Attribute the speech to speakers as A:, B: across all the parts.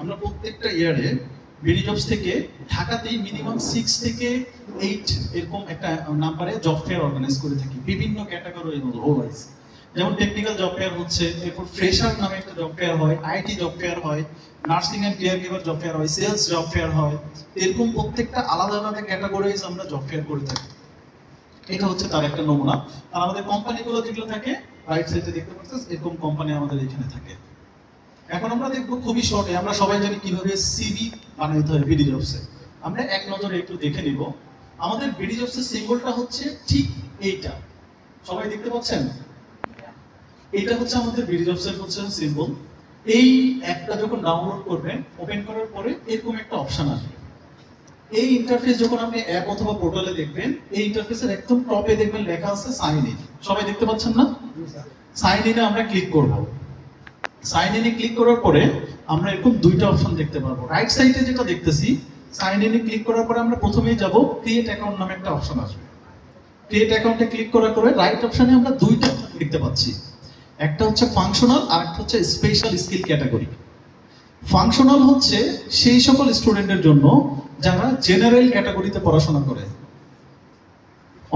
A: আমরা প্রত্যেকটা ইয়ারে বিডি জবস থেকে ঢাকাতেই মিনিমাম 6 থেকে 8 এরকম একটা নাম্বারে জব ফেয়ার অর্গানাইজ করে থাকি বিভিন্ন ক্যাটাগরি ওয়াইজ। যেমন টেকনিক্যাল জব ফেয়ার হচ্ছে, এরপর ফ্রেশার নামে একটা জব ফেয়ার হয়, আইটি জব ফেয়ার হয়, nursing and care giver job fair হয়, সেলস জব ফেয়ার হয়। এরকম প্রত্যেকটা আলাদা আলাদা ক্যাটাগরিজ আমরা জব ফেয়ার করে থাকি। এটা হচ্ছে তার একটা নমুনা। আর আমাদের কোম্পানিগুলো যেগুলো থাকে রাইট সাইডে দেখতে পাচ্ছেন, এরকম কোম্পানি আমাদের এখানে থাকে। এখন আমরা দেখবো খুবই শর্টে, আমরা সবাই জানি কিভাবে সিভি বানাইতে হয় বিডি জবসে। আমরা এক নজরে একটু দেখে নিব। আমাদের বিডি জবসের সিম্বলটা হচ্ছে ঠিক এইটা, সবাই দেখতে পাচ্ছেন? এটা হচ্ছে আমাদের বিডি জবসের হচ্ছে সিম্বল। এই অ্যাপটা যখন ডাউনলোড করবেন, ওপেন করার পরে এরকম একটা অপশন আসবে। এই ইন্টারফেস যখন আপনি অ্যাপ অথবা পোর্টালে দেখবেন, এই ইন্টারফেসের একদম টপে দেখবেন লেখা আছে সাইন ইন। সবাই দেখতে পাচ্ছেন না? সাইন ইনে আমরা ক্লিক করব। সাইন ইনে ক্লিক করার পরে আমরা এরকম দুইটা অপশন দেখতে পাবো। রাইট সাইডে যেটা দেখতেছি, সাইন ইনে ক্লিক করার পরে আমরা প্রথমেই যাব ক্রিয়েট অ্যাকাউন্ট নামে একটা অপশন আসবে। ক্রিয়েট অ্যাকাউন্টে ক্লিক করার পরে রাইট অপশনে আমরা দুইটা দেখতে পাচ্ছি, একটা হচ্ছে ফাংশনাল আর একটা হচ্ছে স্পেশাল স্কিল ক্যাটাগরি। ফাংশনাল হচ্ছে সেই সকল স্টুডেন্টের জন্য যারা জেনারেল ক্যাটাগরিতে পড়াশোনা করে,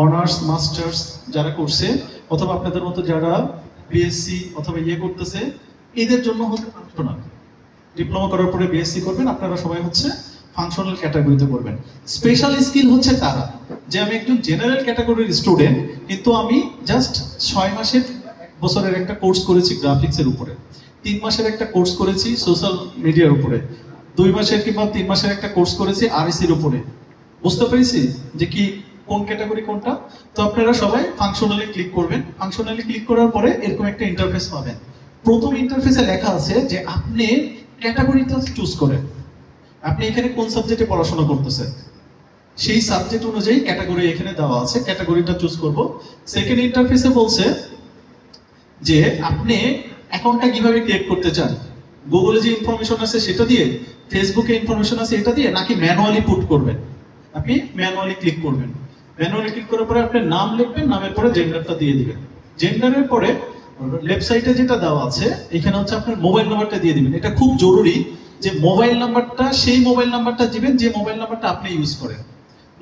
A: অনার্স মাস্টার্স যারা করছে, অথবা আপনাদের মতো যারা বিএসসি অথবা করতেছে, এদের জন্য হচ্ছে ফাংশনাল। ডিপ্লোমা করার পরে বিএসসি করবেন, আপনারা সবাই হচ্ছে ফাংশনাল ক্যাটাগরিতে করবেন। স্পেশাল স্কিল হচ্ছে তারা যে আমি একজন জেনারেল ক্যাটাগরির স্টুডেন্ট, কিন্তু আমি জাস্ট 6 মাসের বছরের একটা কোর্স করেছি গ্রাফিক্সের উপরে, 3 মাসের একটা কোর্স করেছি সোশ্যাল মিডিয়ার উপরে, 2 মাসের কিংবা 3 মাসের একটা কোর্স করেছি আরএসির উপরে। বুঝতে পেরেছি যে কি কোন ক্যাটাগরি কোনটা? তো আপনারা সবাই ফাংশনালি ক্লিক করবেন। ফাংশনালি ক্লিক করার পরে এরকম একটা ইন্টারফেস পাবেন। প্রথম ইন্টারফেসে লেখা আছে যে আপনি ক্যাটাগরিটা চুজ করেন, আপনি এখানে কোন সাবজেক্টে পড়াশোনা করতেছেন সেই সাবজেক্ট অনুযায়ী ক্যাটাগরি এখানে দেওয়া আছে, ক্যাটাগরিটা চুজ করব। সেকেন্ড ইন্টারফেসে বলছে যে আপনি অ্যাকাউন্টটা কিভাবে ক্রিয়েট করতে চান, গুগলে যে ইনফরমেশন আছে সেটা দিয়ে, ফেসবুকে ইনফরমেশন আছে এটা দিয়ে, নাকি ম্যানুয়ালি পুট করবেন। আপনি ম্যানুয়ালি ক্লিক করবেন। ম্যানুয়ালি ক্লিক করার পরে আপনি নাম লিখবেন, নামের পরে জেন্ডারটা দিয়ে দিবেন। জেন্ডারের পরে লেফট সাইডে যেটা দেওয়া আছে এখানে হচ্ছে আপনার মোবাইল নাম্বারটা দিয়ে দিবেন। এটা খুব জরুরি যে মোবাইল নাম্বারটা সেই মোবাইল নাম্বারটা দিবেন যে মোবাইল নাম্বারটা আপনি ইউজ করেন,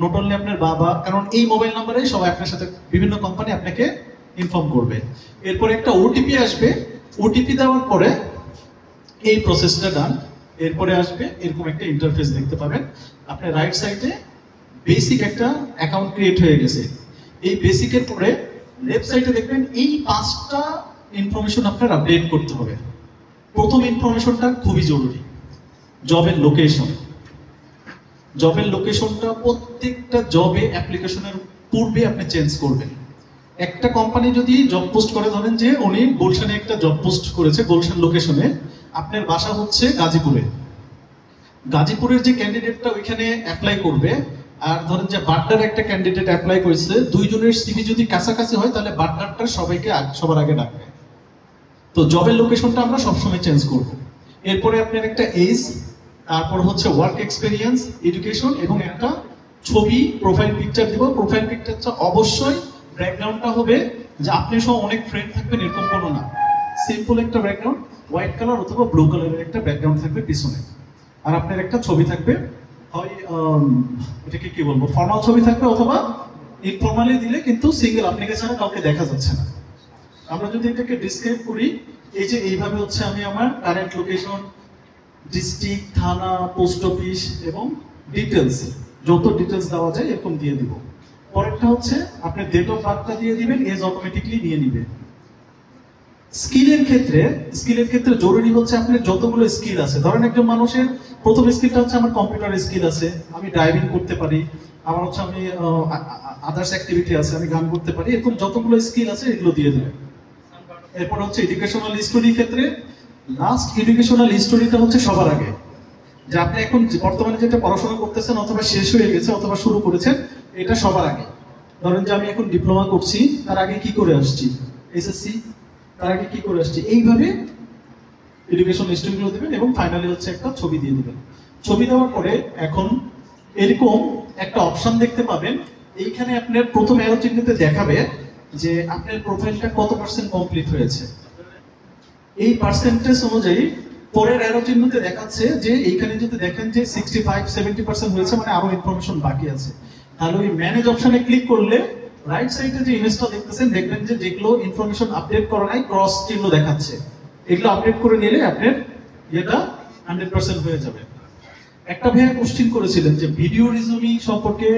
A: নট অনলি আপনার বাবা, কারণ এই মোবাইল নাম্বারে সবাই আপনার সাথে বিভিন্ন কোম্পানি আপনাকে ইনফর্ম করবে। এরপরে একটা ওটিপি আসবে, ওটিপি দেওয়ার পরে এই প্রসেসটা ডান। এরপরে আসবে এরকম একটা ইন্টারফেস দেখতে পাবেন। আপনার রাইট সাইডে বেসিক একটা অ্যাকাউন্ট ক্রিয়েট হয়ে গেছে। এই বেসিকের পরে লেফট সাইডে দেখবেন এই 5টা ইনফরমেশন আপনার আপডেট করতে হবে। প্রথম ইনফরমেশনটা খুবই জরুরি, জবের লোকেশন। জবের লোকেশনটা প্রত্যেকটা জবে অ্যাপ্লিকেশনের পূর্বে আপনি চেঞ্জ করবেন। একটা কোম্পানি যদি জব পোস্ট করে, ধরেন যে উনি গুলশানে একটা জব পোস্ট করেছে, গুলশান লোকেশনে, আপনার বাসা হচ্ছে গাজীপুরে, গাজীপুরের যে ক্যান্ডিডেটটা ওইখানে অ্যাপ্লাই করবে, আর ধরেন যে বাড্ডার একটা ক্যান্ডিডেট অ্যাপ্লাই করেছে, দুইজনের সিভি যদি কাছাকাছি হয় তাহলে বাড্ডারটা সবাইকে সবার আগে ডাকবে। তো জবের লোকেশনটা আমরা সবসময় চেঞ্জ করব। এরপরে আপনার একটা এজ, তারপর হচ্ছে ওয়ার্ক এক্সপেরিয়েন্স, এডুকেশন এবং একটা ছবি প্রোফাইল পিকচার দিব। প্রোফাইল পিকচারটা অবশ্যই ব্যাকগ্রাউন্ডটা হবে যে আপনি সহ অনেক ফ্রেন্ড থাকবেন এরকম কোনো না, সিম্পল একটা ব্যাকগ্রাউন্ড, হোয়াইট কালার অথবা ব্লু কালারের একটা ব্যাকগ্রাউন্ড থাকবে পিছনে, আর আপনার একটা ছবি থাকবে, হয় এটাকে কি বলবো, ফর্মাল ছবি থাকবে অথবা ইনফর্মালি দিলে কিন্তু সিঙ্গেল, আপনাকে ছাড়া কাউকে দেখা যাচ্ছে না। আমরা যদি এটাকে ডিসক্রাইব করি, এই যে এইভাবে হচ্ছে আমি আমার কারেন্ট লোকেশন, ডিস্ট্রিক্ট, থানা, পোস্ট অফিস এবং ডিটেলস, যত ডিটেলস দেওয়া যায় এরকম দিয়ে দিব। পরেরটা হচ্ছে আপনি ডেট অফ বার্থটা দিয়ে দিবেন, এজ অটোমেটিকলি নিয়ে নিবে। স্কিলের ক্ষেত্রে জরুরি হচ্ছে আপনার যতগুলো স্কিল আছে, ধরেন একজন মানুষের প্রথম স্কিলটা হচ্ছে আমার কম্পিউটার স্কিল আছে, আমি ড্রাইভিং করতে পারি, আমার হচ্ছে আমি আদার্স অ্যাক্টিভিটি আছে, আমি গান করতে পারি, এরকম যতগুলো স্কিল আছে এগুলো দিয়ে দেবেন। এরপর হচ্ছে এডুকেশনাল হিস্টোরির ক্ষেত্রে লাস্ট এডুকেশনাল হিস্টোরিটা হচ্ছে সবার আগে, যে আপনি এখন বর্তমানে যেটা পড়াশোনা করতেছেন অথবা শেষ হয়ে গেছে অথবা শুরু করেছেন, এটা সবার আগে। ধরেন যে আমি এখন ডিপ্লোমা করছি, তার আগে কি করে আসছি, এসএসসি, তার আগে কি করে আসছি, এইভাবে এডুকেশন হিস্ট্রিগুলো দেবেন এবং ফাইনালি হচ্ছে একটা ছবি দিয়ে দেবেন। ছবি দেওয়ার পরে এখন এরকম একটা অপশন দেখতে পাবেন, এইখানে আপনার প্রথম অ্যারো চিহ্নতে দেখাবে যে আপনার প্রোফাইলটা কত % কমপ্লিট হয়েছে। এই পার্সেন্টেজ অনুযায়ী পরের অ্যারো চিহ্নতে দেখাচ্ছে যে এইখানে যদি দেখেন যে 65-70% হয়েছে, মানে আরো ইনফরমেশন বাকি আছে। তাহলে ওই ম্যানেজ অপশনে ক্লিক করলে রাইট সাইডে যে ইমেজটা দেখতেছেন, দেখবেন যে যেগুলো ইনফরমেশন আপডেট করা নাই ক্রস চিহ্ন দেখাচ্ছে। এগুলো আপডেট করে নিলে আপনার এটা 100% হয়ে যাবে। একটা ভাইয়া কোশ্চেন করেছিলেন যে ভিডিও রিজুমি সম্পর্কে